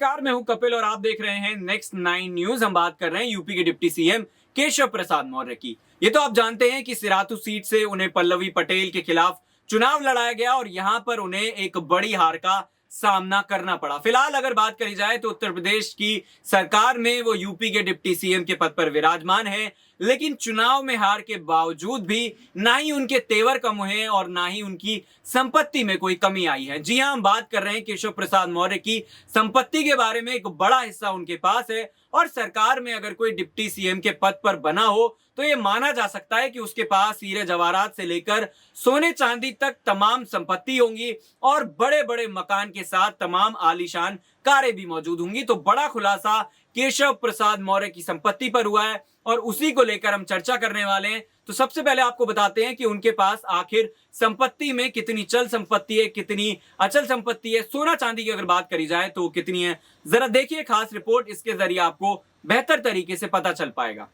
नमस्कार, मैं हूं कपिल और आप देख रहे हैं नेक्स्ट 9 न्यूज। हम बात कर रहे हैं यूपी के डिप्टी सीएम केशव प्रसाद मौर्य की। ये तो आप जानते हैं कि सिराथू सीट से उन्हें पल्लवी पटेल के खिलाफ चुनाव लड़ाया गया और यहां पर उन्हें एक बड़ी हार का सामना करना पड़ा। फिलहाल अगर बात करी जाए तो उत्तर प्रदेश की सरकार में वो यूपी के डिप्टी सीएम के पद पर विराजमान है, लेकिन चुनाव में हार के बावजूद भी ना ही उनके तेवर कम हुए और ना ही उनकी संपत्ति में कोई कमी आई है। जी हां, हम बात कर रहे हैं केशव प्रसाद मौर्य की संपत्ति के बारे में। एक बड़ा हिस्सा उनके पास है और सरकार में अगर कोई डिप्टी सीएम के पद पर बना हो तो यह माना जा सकता है कि उसके पास हीरे जवाहरात से लेकर सोने चांदी तक तमाम संपत्ति होंगी और बड़े बड़े मकान के साथ तमाम आलीशान कारें भी मौजूद होंगी। तो बड़ा खुलासा केशव प्रसाद मौर्य की संपत्ति पर हुआ है और उसी को लेकर हम चर्चा करने वाले हैं। तो सबसे पहले आपको बताते हैं कि उनके पास आखिर संपत्ति में कितनी चल संपत्ति है, कितनी अचल संपत्ति है। सोना चांदी की अगर बात करी जाए तो कितनी है, जरा देखिए खास रिपोर्ट। इसके जरिए आपको बेहतर तरीके से पता चल पाएगा।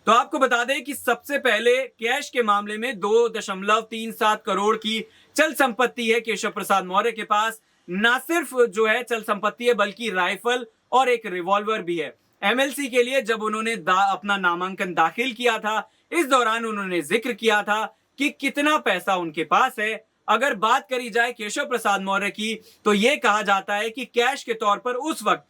तो आपको बता दें कि सबसे पहले कैश के मामले में 2.37 करोड़ की चल संपत्ति है केशव प्रसाद मौर्य के पास। ना सिर्फ जो है चल संपत्ति है बल्कि राइफल और एक रिवॉल्वर भी है। एमएलसी के लिए जब उन्होंने अपना नामांकन दाखिल किया था, इस दौरान उन्होंने जिक्र किया था कि कितना पैसा उनके पास है। अगर बात करी जाए केशव प्रसाद मौर्य की तो यह कहा जाता है कि कैश के तौर पर उस वक्त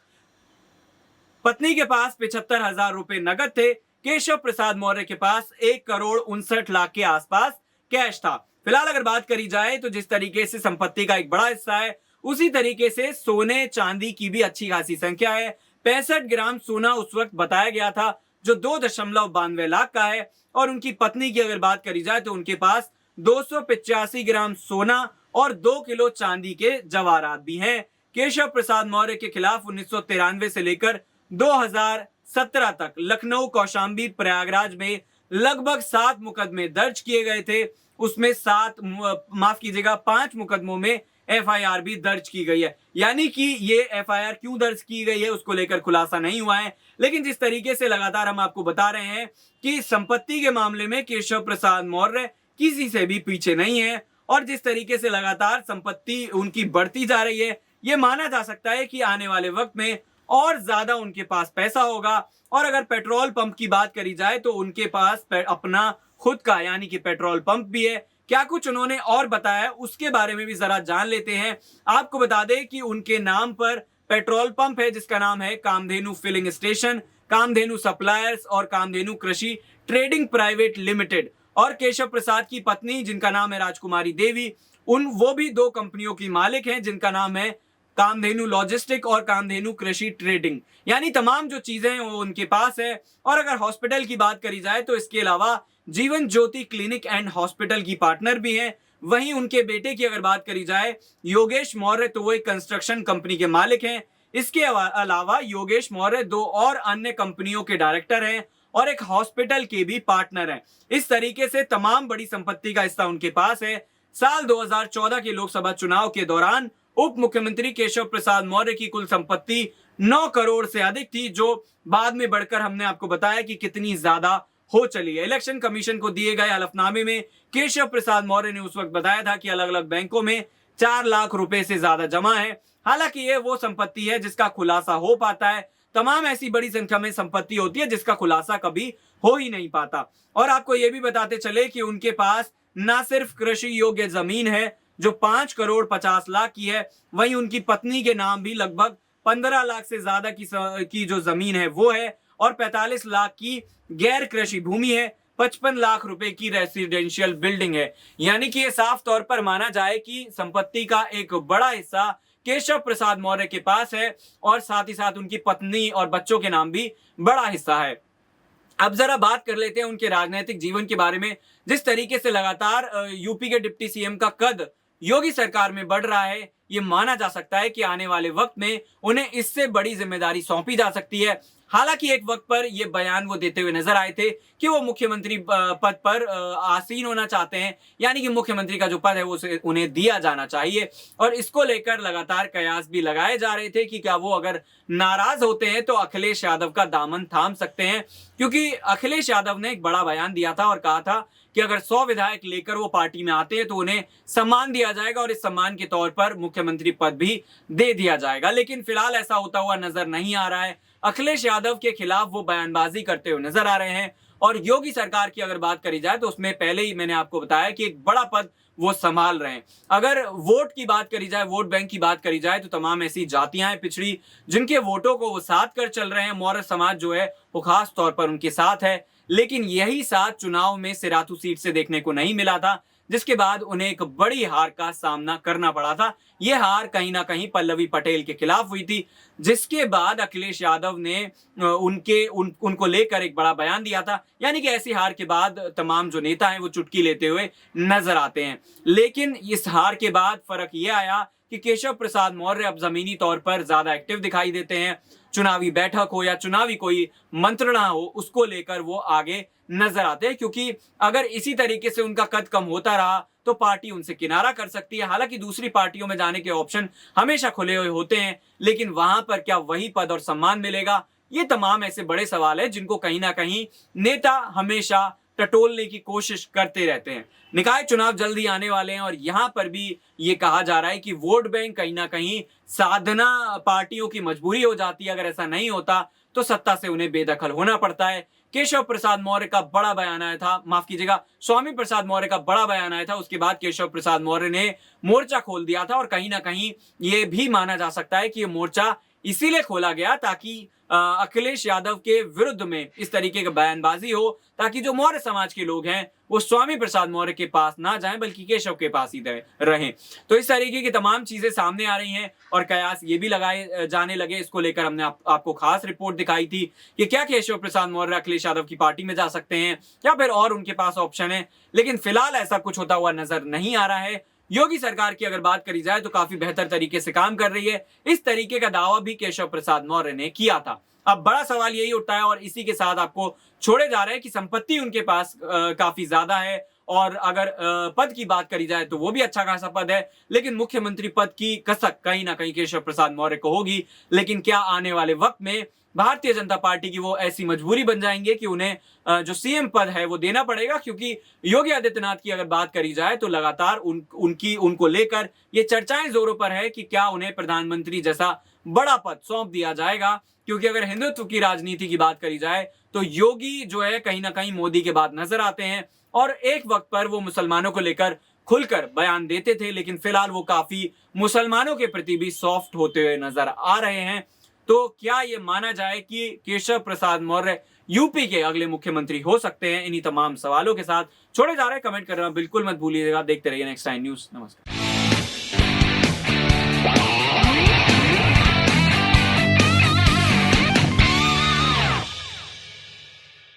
पत्नी के पास 75,000 रुपए नगद थे। केशव प्रसाद मौर्य के पास 1,59,00,000 के आसपास कैश था। फिलहाल अगर बात करी जाए तो जिस तरीके से संपत्ति का एक बड़ा हिस्सा है, उसी तरीके से सोने चांदी की भी अच्छी खासी संख्या है। 65 ग्राम सोना उस वक्त बताया गया था जो 2.92 लाख का है। और उनकी पत्नी की अगर बात करी जाए तो उनके पास 285 ग्राम सोना और 2 किलो चांदी के जवाहरात भी हैं। केशव प्रसाद मौर्य के खिलाफ 1993 से लेकर 2017 तक लखनऊ, कौशाम्बी, प्रयागराज में लगभग 7 मुकदमे दर्ज किए गए थे। उसमें 5 मुकदमों में एफआईआर भी दर्ज की गई है। यानी कि ये एफआईआर क्यों दर्ज की गई है उसको लेकर खुलासा नहीं हुआ है, लेकिन जिस तरीके से लगातार हम आपको बता रहे हैं कि संपत्ति के मामले में केशव प्रसाद मौर्य किसी से भी पीछे नहीं है और जिस तरीके से लगातार संपत्ति उनकी बढ़ती जा रही है, ये माना जा सकता है कि आने वाले वक्त में और ज्यादा उनके पास पैसा होगा। और अगर पेट्रोल पंप की बात करी जाए तो उनके पास अपना खुद का यानी कि पेट्रोल पंप भी है। क्या कुछ उन्होंने और बताया उसके बारे में भी जरा जान लेते हैं। आपको बता दें कि उनके नाम पर पेट्रोल पंप है जिसका नाम है Kamdhenu filling station, Kamdhenu suppliers और कामधेनु कृषि ट्रेडिंग प्राइवेट लिमिटेड। और केशव प्रसाद की पत्नी जिनका नाम है राजकुमारी देवी, वो भी 2 कंपनियों की मालिक हैं जिनका नाम है कामधेनु लॉजिस्टिक और कामधेनु कृषि ट्रेडिंग। यानी तमाम जो चीजें हैं वो उनके पास है। और अगर हॉस्पिटल की बात करी जाए तो इसके अलावा Jeevan Jyoti clinic and hospital की पार्टनर भी हैं। वहीं उनके बेटे की अगर बात करी जाए योगेश मौर्य, तो वो एक कंस्ट्रक्शन कंपनी के मालिक हैं। इसके अलावा योगेश मौर्य 2 और अन्य कंपनियों के डायरेक्टर हैं और एक हॉस्पिटल के भी पार्टनर हैं। इस तरीके से तमाम बड़ी संपत्ति का हिस्सा उनके पास है। साल 2014 के लोकसभा चुनाव के दौरान उप मुख्यमंत्री केशव प्रसाद मौर्य की कुल संपत्ति 9 करोड़ से अधिक थी, जो बाद में बढ़कर हमने आपको बताया कि कितनी ज्यादा हो चली है। इलेक्शन कमीशन को दिए गए हलफनामे में केशव प्रसाद मौर्य ने उस वक्त बताया था कि अलग अलग बैंकों में 4 लाख रुपए से ज्यादा जमा है। हालांकि ये वो संपत्ति है जिसका खुलासा हो पाता है। तमाम ऐसी बड़ी संख्या में संपत्ति होती है जिसका खुलासा कभी हो ही नहीं पाता। और आपको ये भी बताते चले कि उनके पास न सिर्फ कृषि योग्य जमीन है जो 5 करोड़ 50 लाख की है, वहीं उनकी पत्नी के नाम भी लगभग 15 लाख से ज्यादा की जो जमीन है वो है और 45 लाख की गैर कृषि भूमि है। 55 लाख रुपए की रेसिडेंशियल बिल्डिंग है। यानी कि ये साफ तौर पर माना जाए कि संपत्ति का एक बड़ा हिस्सा केशव प्रसाद मौर्य के पास है और साथ ही साथ उनकी पत्नी और बच्चों के नाम भी बड़ा हिस्सा है। अब जरा बात कर लेते हैं उनके राजनीतिक जीवन के बारे में। जिस तरीके से लगातार यूपी के डिप्टी सीएम का कद योगी सरकार में बढ़ रहा है, ये माना जा सकता है कि आने वाले वक्त में उन्हें इससे बड़ी जिम्मेदारी सौंपी जा सकती है। हालांकि एक वक्त पर यह बयान वो देते हुए नजर आए थे कि वो मुख्यमंत्री पद पर आसीन होना चाहते हैं, यानी कि मुख्यमंत्री का जो पद है वो उन्हें दिया जाना चाहिए। और इसको लेकर लगातार कयास भी लगाए जा रहे थे कि क्या वो अगर नाराज होते हैं तो अखिलेश यादव का दामन थाम सकते हैं, क्योंकि अखिलेश यादव ने एक बड़ा बयान दिया था और कहा था कि अगर 100 विधायक लेकर वो पार्टी में आते हैं तो उन्हें सम्मान दिया जाएगा और इस सम्मान के तौर पर मुख्यमंत्री पद भी दे दिया जाएगा। लेकिन फिलहाल ऐसा होता हुआ नजर नहीं आ रहा है। अखिलेश यादव के खिलाफ वो बयानबाजी करते हुए नजर आ रहे हैं। और योगी सरकार की अगर बात करी जाए तो उसमें पहले ही मैंने आपको बताया कि एक बड़ा पद वो संभाल रहे हैं। अगर वोट की बात करी जाए, वोट बैंक की बात करी जाए, तो तमाम ऐसी जातियां हैं पिछड़ी जिनके वोटों को वो साथ कर चल रहे हैं। मौर्य समाज जो है वो खास तौर पर उनके साथ है। लेकिन यही साथ चुनाव में सिराथू सीट से देखने को नहीं मिला था, जिसके बाद उन्हें एक बड़ी हार का सामना करना पड़ा था। यह हार कहीं ना कहीं पल्लवी पटेल के खिलाफ हुई थी, जिसके बाद अखिलेश यादव ने उनको लेकर एक बड़ा बयान दिया था। यानी कि ऐसी हार के बाद तमाम जो नेता हैं वो चुटकी लेते हुए नजर आते हैं। लेकिन इस हार के बाद फर्क यह आया कि केशव प्रसाद मौर्य अब जमीनी तौर पर ज्यादा एक्टिव दिखाई देते हैं। चुनावी बैठक हो या चुनावी कोई मंत्रणा हो, उसको लेकर वो आगे नजर आते हैं, क्योंकि अगर इसी तरीके से उनका कद कम होता रहा तो पार्टी उनसे किनारा कर सकती है। हालांकि दूसरी पार्टियों में जाने के ऑप्शन हमेशा खुले हुए होते हैं, लेकिन वहां पर क्या वही पद और सम्मान मिलेगा? ये तमाम ऐसे बड़े सवाल है जिनको कहीं ना कहीं नेता हमेशा टटोलने की कोशिश करते रहते हैं। निकाय चुनाव जल्दी आने वाले हैं और यहां पर भी ये कहा जा रहा है कि वोट बैंक कहीं ना कहीं साधना पार्टियों की मजबूरी हो जाती है। अगर ऐसा नहीं होता तो सत्ता से उन्हें बेदखल होना पड़ता है। केशव प्रसाद मौर्य का बड़ा बयान आया था, माफ कीजिएगा, स्वामी प्रसाद मौर्य का बड़ा बयान आया था। उसके बाद केशव प्रसाद मौर्य ने मोर्चा खोल दिया था और कहीं ना कहीं ये भी माना जा सकता है कि ये मोर्चा इसीलिए खोला गया ताकि अखिलेश यादव के विरुद्ध में इस तरीके की बयानबाजी हो, ताकि जो मौर्य समाज के लोग हैं वो स्वामी प्रसाद मौर्य के पास ना जाएं बल्कि केशव के पास ही रहें। तो इस तरीके की तमाम चीजें सामने आ रही हैं और कयास ये भी लगाए जाने लगे। इसको लेकर हमने आपको खास रिपोर्ट दिखाई थी कि क्या केशव प्रसाद मौर्य अखिलेश यादव की पार्टी में जा सकते हैं या फिर और उनके पास ऑप्शन है। लेकिन फिलहाल ऐसा कुछ होता हुआ नजर नहीं आ रहा है। योगी सरकार की अगर बात करी जाए तो काफी बेहतर तरीके से काम कर रही है। इस तरीके का दावा भी केशव प्रसाद मौर्य ने किया था। अब बड़ा सवाल यही उठता है और इसी के साथ आपको छोड़े जा रहे हैं कि संपत्ति उनके पास काफी ज्यादा है और अगर पद की बात करी जाए तो वो भी अच्छा खासा पद है, लेकिन मुख्यमंत्री पद की कसक कहीं ना कहीं केशव प्रसाद मौर्य को होगी। लेकिन क्या आने वाले वक्त में भारतीय जनता पार्टी की वो ऐसी मजबूरी बन जाएंगे कि उन्हें जो सीएम पद है वो देना पड़ेगा? क्योंकि योगी आदित्यनाथ की अगर बात करी जाए तो लगातार उनको लेकर ये चर्चाएं जोरों पर है कि क्या उन्हें प्रधानमंत्री जैसा बड़ा पद सौंप दिया जाएगा। क्योंकि अगर हिंदुत्व की राजनीति की बात करी जाए तो योगी जो है कहीं ना कहीं मोदी के बाद नजर आते हैं और एक वक्त पर वो मुसलमानों को लेकर खुलकर बयान देते थे, लेकिन फिलहाल वो काफी मुसलमानों के प्रति भी सॉफ्ट होते हुए नजर आ रहे हैं। तो क्या ये माना जाए कि केशव प्रसाद मौर्य यूपी के अगले मुख्यमंत्री हो सकते हैं? इन्हीं तमाम सवालों के साथ छोड़े जा रहे हैं। कमेंट करना बिल्कुल मत भूलिएगा। देखते रहिए नेक्स्ट टाइम न्यूज। नमस्कार।